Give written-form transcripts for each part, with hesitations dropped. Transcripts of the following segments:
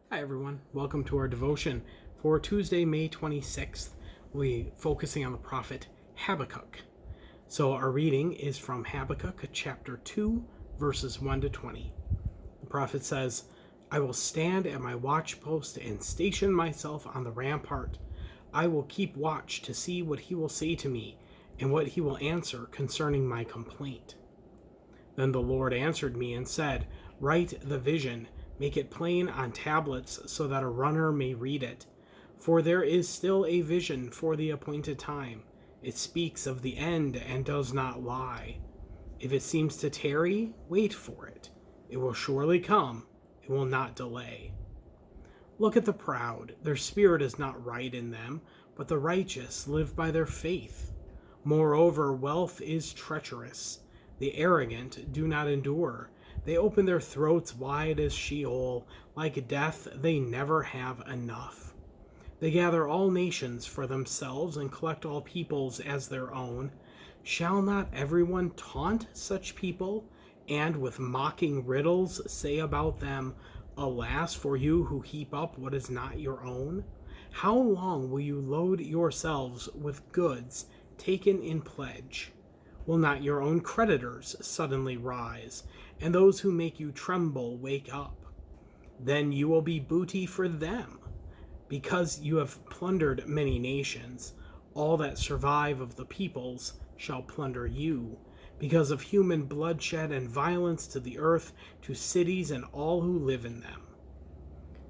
Hi everyone, welcome to our devotion for Tuesday, May 26th. We're focusing on the prophet Habakkuk. So our reading is from Habakkuk chapter 2, verses 1 to 20. The prophet says, I will stand at my watchpost and station myself on the rampart. I will keep watch to see what he will say to me and what he will answer concerning my complaint. Then the Lord answered me and said, Write the vision, make it plain on tablets so that a runner may read it. For there is still a vision for the appointed time. It speaks of the end and does not lie. If it seems to tarry, wait for it. It will surely come. It will not delay. Look at the proud. Their spirit is not right in them, but the righteous live by their faith. Moreover, wealth is treacherous. The arrogant do not endure. They open their throats wide as Sheol. Like death, they never have enough. They gather all nations for themselves and collect all peoples as their own. Shall not everyone taunt such people, and with mocking riddles say about them, Alas for you who heap up what is not your own? How long will you load yourselves with goods taken in pledge? Will not your own creditors suddenly rise, and those who make you tremble wake up? Then you will be booty for them, because you have plundered many nations. All that survive of the peoples shall plunder you, because of human bloodshed and violence to the earth, to cities and all who live in them.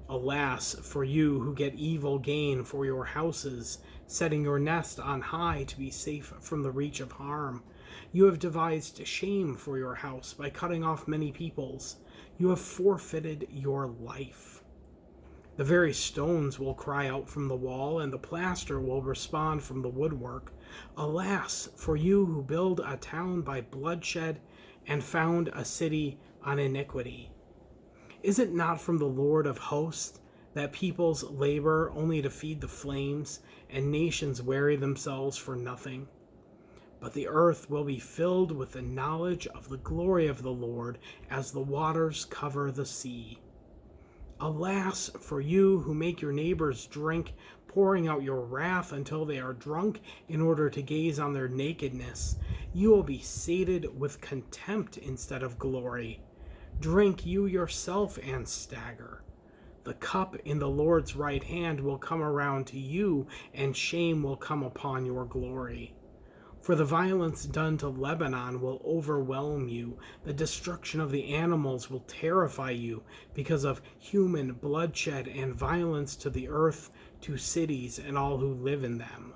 Alas for you who get evil gain for your houses, setting your nest on high to be safe from the reach of harm. You have devised shame for your house by cutting off many peoples. You have forfeited your life. The very stones will cry out from the wall, and the plaster will respond from the woodwork. Alas for you who build a town by bloodshed and found a city on iniquity. Is it not from the Lord of hosts that peoples labor only to feed the flames, and nations weary themselves for nothing? But the earth will be filled with the knowledge of the glory of the Lord as the waters cover the sea. Alas for you who make your neighbors drink, pouring out your wrath until they are drunk in order to gaze on their nakedness. You will be sated with contempt instead of glory. Drink you yourself and stagger. The cup in the Lord's right hand will come around to you, and shame will come upon your glory. For the violence done to Lebanon will overwhelm you. The destruction of the animals will terrify you because of human bloodshed and violence to the earth, to cities and all who live in them.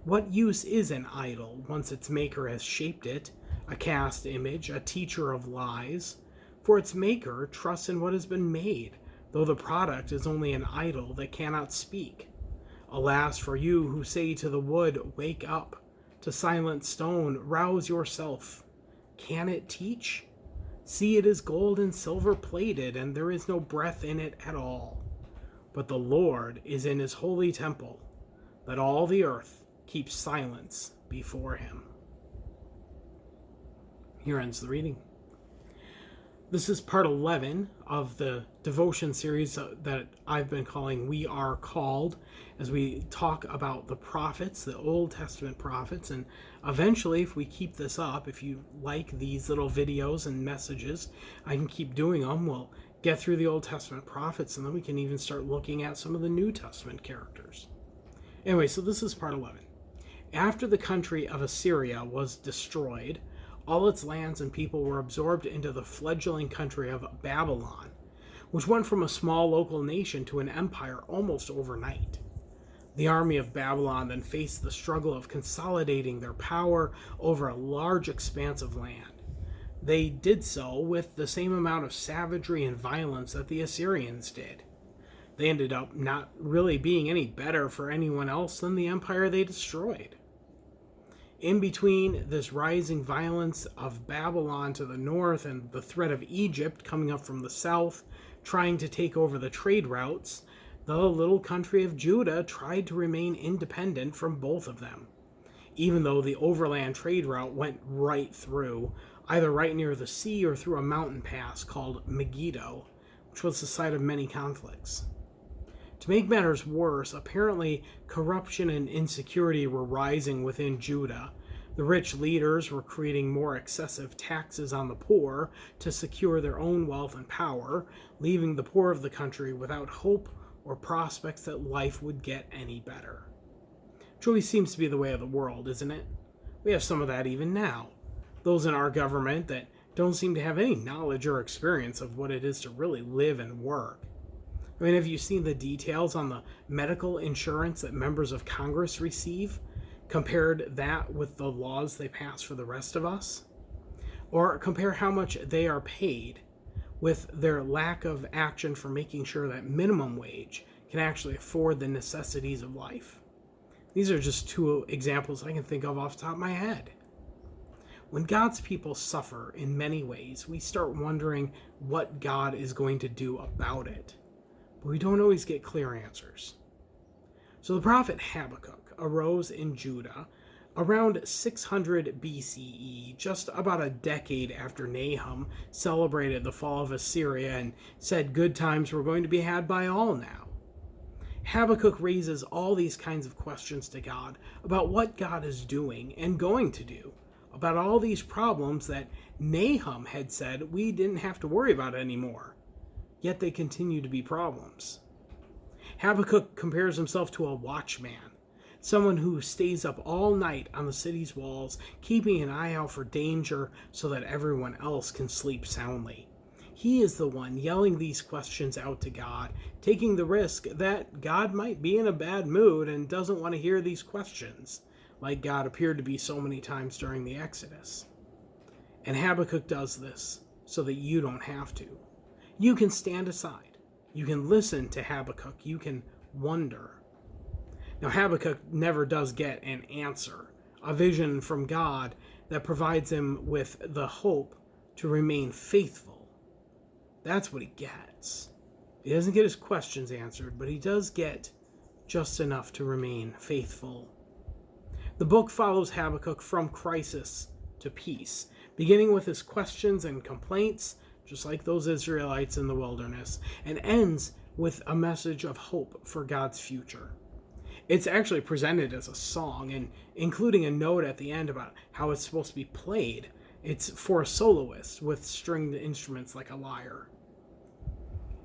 What use is an idol once its maker has shaped it, a cast image, a teacher of lies? For its maker trusts in what has been made, though the product is only an idol that cannot speak. Alas for you who say to the wood, Wake up! To silent stone, rouse yourself. Can it teach? See, it is gold and silver plated, and there is no breath in it at all. But the Lord is in his holy temple. Let all the earth keep silence before him. Here ends the reading. This is part 11 of the devotion series that I've been calling We Are Called, as we talk about the prophets, the Old Testament prophets, and eventually, if we keep this up, if you like these little videos and messages, I can keep doing them. We'll get through the Old Testament prophets, and then we can even start looking at some of the New Testament characters. Anyway, so this is part 11. After the country of Assyria was destroyed, all its lands and people were absorbed into the fledgling country of Babylon, which went from a small local nation to an empire almost overnight. The army of Babylon then faced the struggle of consolidating their power over a large expanse of land. They did so with the same amount of savagery and violence that the Assyrians did. They ended up not really being any better for anyone else than the empire they destroyed. In between this rising violence of Babylon to the north and the threat of Egypt coming up from the south, trying to take over the trade routes, the little country of Judah tried to remain independent from both of them, even though the overland trade route went right through, either right near the sea or through a mountain pass called Megiddo, which was the site of many conflicts. To make matters worse, apparently corruption and insecurity were rising within Judah. The rich leaders were creating more excessive taxes on the poor to secure their own wealth and power, leaving the poor of the country without hope or prospects that life would get any better. Which always seems to be the way of the world, isn't it? We have some of that even now. Those in our government that don't seem to have any knowledge or experience of what it is to really live and work. I mean, have you seen the details on the medical insurance that members of Congress receive? Compared that with the laws they pass for the rest of us? Or compare how much they are paid with their lack of action for making sure that minimum wage can actually afford the necessities of life. These are just two examples I can think of off the top of my head. When God's people suffer in many ways, we start wondering what God is going to do about it. But we don't always get clear answers. So the prophet Habakkuk arose in Judah around 600 BCE, just about a decade after Nahum celebrated the fall of Assyria and said good times were going to be had by all now. Habakkuk raises all these kinds of questions to God about what God is doing and going to do, about all these problems that Nahum had said we didn't have to worry about anymore. Yet they continue to be problems. Habakkuk compares himself to a watchman, someone who stays up all night on the city's walls, keeping an eye out for danger so that everyone else can sleep soundly. He is the one yelling these questions out to God, taking the risk that God might be in a bad mood and doesn't want to hear these questions, like God appeared to be so many times during the Exodus. And Habakkuk does this so that you don't have to. You can stand aside. You can listen to Habakkuk. You can wonder. Now, Habakkuk never does get an answer, a vision from God that provides him with the hope to remain faithful. That's what he gets. He doesn't get his questions answered, but he does get just enough to remain faithful. The book follows Habakkuk from crisis to peace, beginning with his questions and complaints, just like those Israelites in the wilderness, and ends with a message of hope for God's future. It's actually presented as a song, and including a note at the end about how it's supposed to be played. It's for a soloist with stringed instruments like a lyre.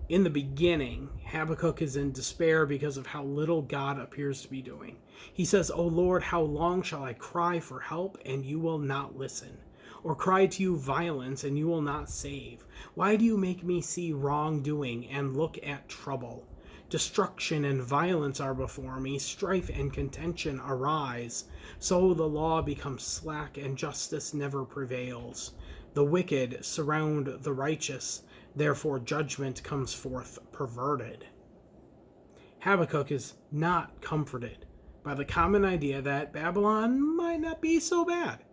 In the beginning, Habakkuk is in despair because of how little God appears to be doing. He says, "O Lord, how long shall I cry for help, and you will not listen? Or cry to you violence, and you will not save? Why do you make me see wrongdoing and look at trouble? Destruction and violence are before me, strife and contention arise. So the law becomes slack, and justice never prevails. The wicked surround the righteous, therefore judgment comes forth perverted." Habakkuk is not comforted by the common idea that Babylon might not be so bad,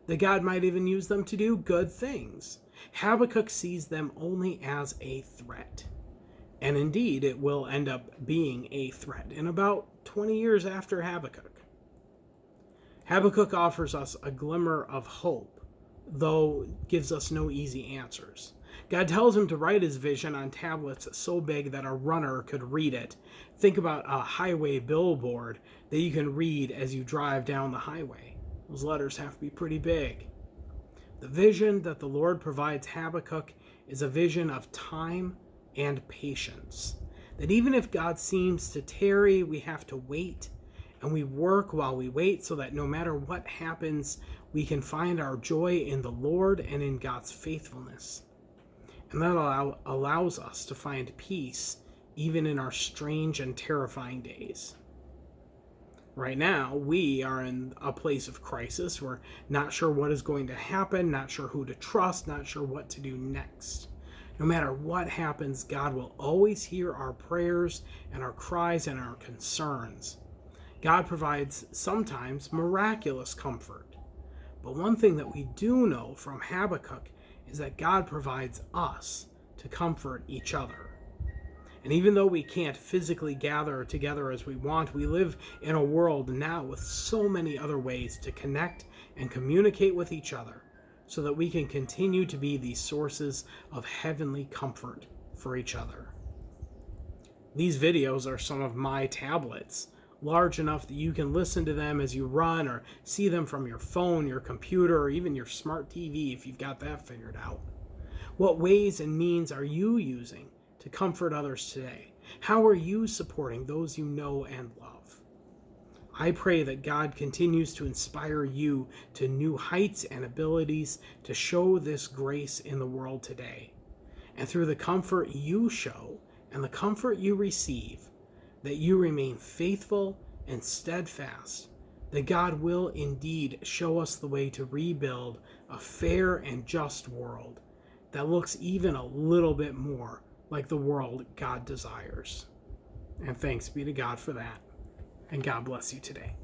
that God might even use them to do good things. Habakkuk sees them only as a threat. And indeed, it will end up being a threat in about 20 years after Habakkuk. Habakkuk offers us a glimmer of hope, though gives us no easy answers. God tells him to write his vision on tablets so big that a runner could read it. Think about a highway billboard that you can read as you drive down the highway. Those letters have to be pretty big. The vision that the Lord provides Habakkuk is a vision of time and patience. That even if God seems to tarry, we have to wait, and we work while we wait so that no matter what happens, we can find our joy in the Lord and in God's faithfulness. And that allows us to find peace even in our strange and terrifying days. Right now, we are in a place of crisis. We're not sure what is going to happen, not sure who to trust, not sure what to do next. No matter what happens, God will always hear our prayers and our cries and our concerns. God provides sometimes miraculous comfort. But one thing that we do know from Habakkuk is that God provides us to comfort each other. And even though we can't physically gather together as we want, we live in a world now with so many other ways to connect and communicate with each other so that we can continue to be these sources of heavenly comfort for each other. These videos are some of my tablets, large enough that you can listen to them as you run or see them from your phone, your computer, or even your smart TV if you've got that figured out. What ways and means are you using to comfort others today? How are you supporting those you know and love? I pray that God continues to inspire you to new heights and abilities to show this grace in the world today. And through the comfort you show and the comfort you receive, that you remain faithful and steadfast, that God will indeed show us the way to rebuild a fair and just world that looks even a little bit more like the world God desires. And thanks be to God for that. And God bless you today.